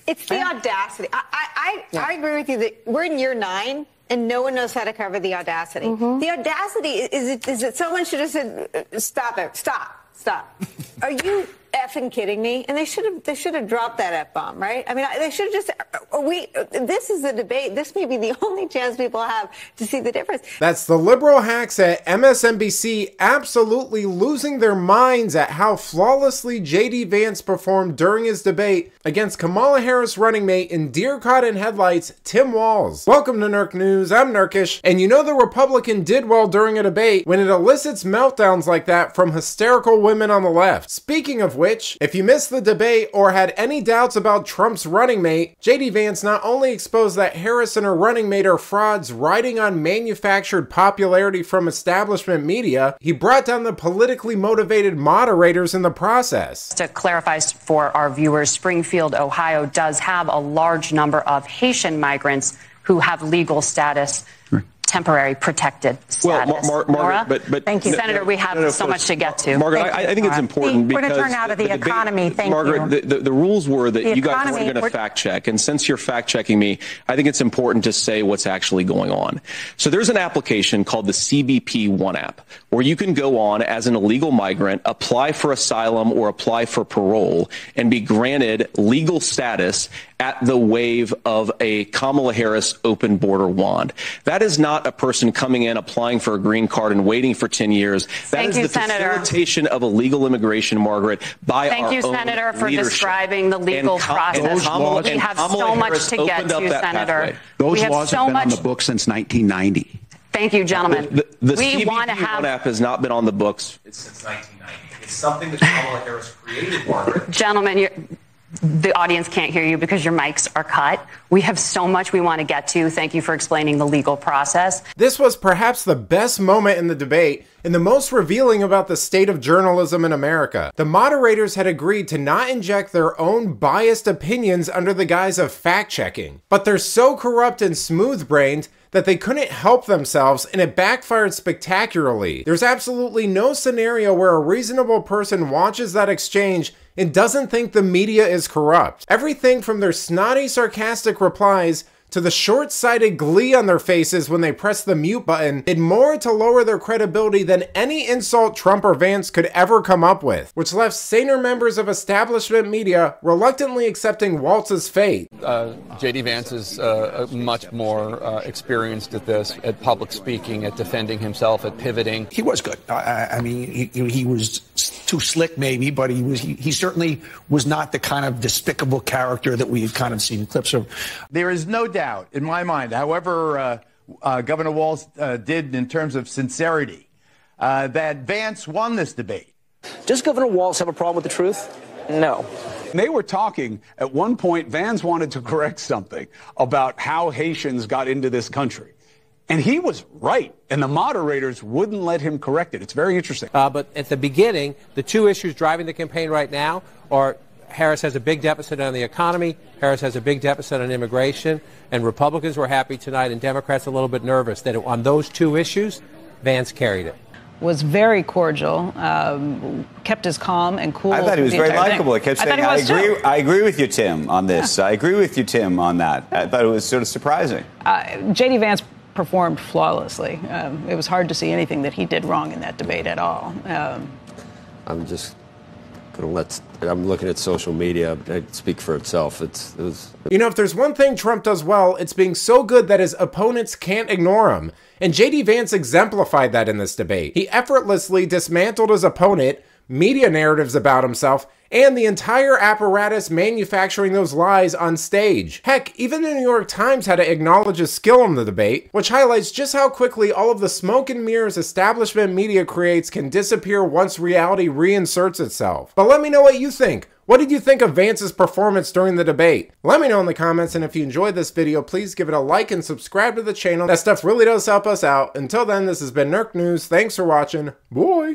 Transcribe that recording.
It's the audacity. I agree with you that we're in year 9 and no one knows how to cover the audacity. The audacity is that someone should have said, stop it, stop. Are you effing kidding me? And they should have dropped that F-bomb, right? I mean, they should have just, this is a debate. This may be the only chance people have to see the difference. That's the liberal hacks at MSNBC absolutely losing their minds at how flawlessly J.D. Vance performed during his debate against Kamala Harris running mate and deer caught in headlights, Tim Walz. Welcome to Nerk News, I'm Nerkish, and you know the Republican did well during a debate when it elicits meltdowns like that from hysterical women on the left. Speaking of which, if you missed the debate or had any doubts about Trump's running mate, J.D. Vance not only exposed that Harris and her running mate are frauds riding on manufactured popularity from establishment media, he brought down the politically motivated moderators in the process. To clarify for our viewers, Springfield, Ohio does have a large number of Haitian migrants who have legal status. Temporary protected status. Well, Margaret, but thank you, Senator. We have so much to get to. Margaret, I think it's important because we're going to turn out of the economy. Thank Margaret, you. The rules were that you guys weren't going to fact check, and since you're fact checking me, I think it's important to say what's actually going on. So there's an application called the CBP One app, where you can go on as an illegal migrant, apply for asylum or apply for parole, and be granted legal status at the wave of a Kamala Harris open border wand. That is not a person coming in, applying for a green card and waiting for 10 years. That is the facilitation of illegal immigration, Margaret, by our own leadership. Thank you, Senator, for describing the legal process. We have so much to get to, Senator. Those laws have been on the books since 1990. Thank you, gentlemen. The CBP One app has not been on the books since 1990. It's something that Kamala Harris created, Margaret. Gentlemen, the audience can't hear you because your mics are cut. We have so much we want to get to. Thank you for explaining the legal process. This was perhaps the best moment in the debate and the most revealing about the state of journalism in America. The moderators had agreed to not inject their own biased opinions under the guise of fact-checking. But they're so corrupt and smooth-brained that they couldn't help themselves, and it backfired spectacularly. There's absolutely no scenario where a reasonable person watches that exchange and doesn't think the media is corrupt. Everything from their snotty, sarcastic replies to the short-sighted glee on their faces when they press the mute button did more to lower their credibility than any insult Trump or Vance could ever come up with, which left saner members of establishment media reluctantly accepting Walz's fate. J.D. Vance is much more experienced at this, at public speaking, at defending himself, at pivoting. He was good. I mean, he was too slick maybe, but he certainly was not the kind of despicable character that we've kind of seen clips of. There is no doubt in my mind, however Governor Walz did in terms of sincerity, that Vance won this debate. Does Governor Walz have a problem with the truth? No. They were talking, at one point, Vance wanted to correct something about how Haitians got into this country. And he was right, and the moderators wouldn't let him correct it. It's very interesting. But at the beginning, the two issues driving the campaign right now are Harris has a big deficit on the economy, Harris has a big deficit on immigration, and Republicans were happy tonight and Democrats a little bit nervous that on those two issues, Vance carried it. Was very cordial, kept his calm and cool. I thought he was very likable. He kept saying, I agree with you, Tim, on this. Yeah. I agree with you, Tim, on that. I thought it was sort of surprising. J.D. Vance performed flawlessly. It was hard to see anything that he did wrong in that debate at all. I'm just going to let... I'm looking at social media. It speaks for itself. You know, if there's one thing Trump does well, it's being so good that his opponents can't ignore him. And J.D. Vance exemplified that in this debate. He effortlessly dismantled his opponent, media narratives about himself, and the entire apparatus manufacturing those lies on stage. Heck, even the New York Times had to acknowledge his skill in the debate, which highlights just how quickly all of the smoke and mirrors establishment media creates can disappear once reality reinserts itself. But let me know what you think. What did you think of Vance's performance during the debate? Let me know in the comments, and if you enjoyed this video, please give it a like and subscribe to the channel. That stuff really does help us out. Until then, this has been Nerk News. Thanks for watching. Bye!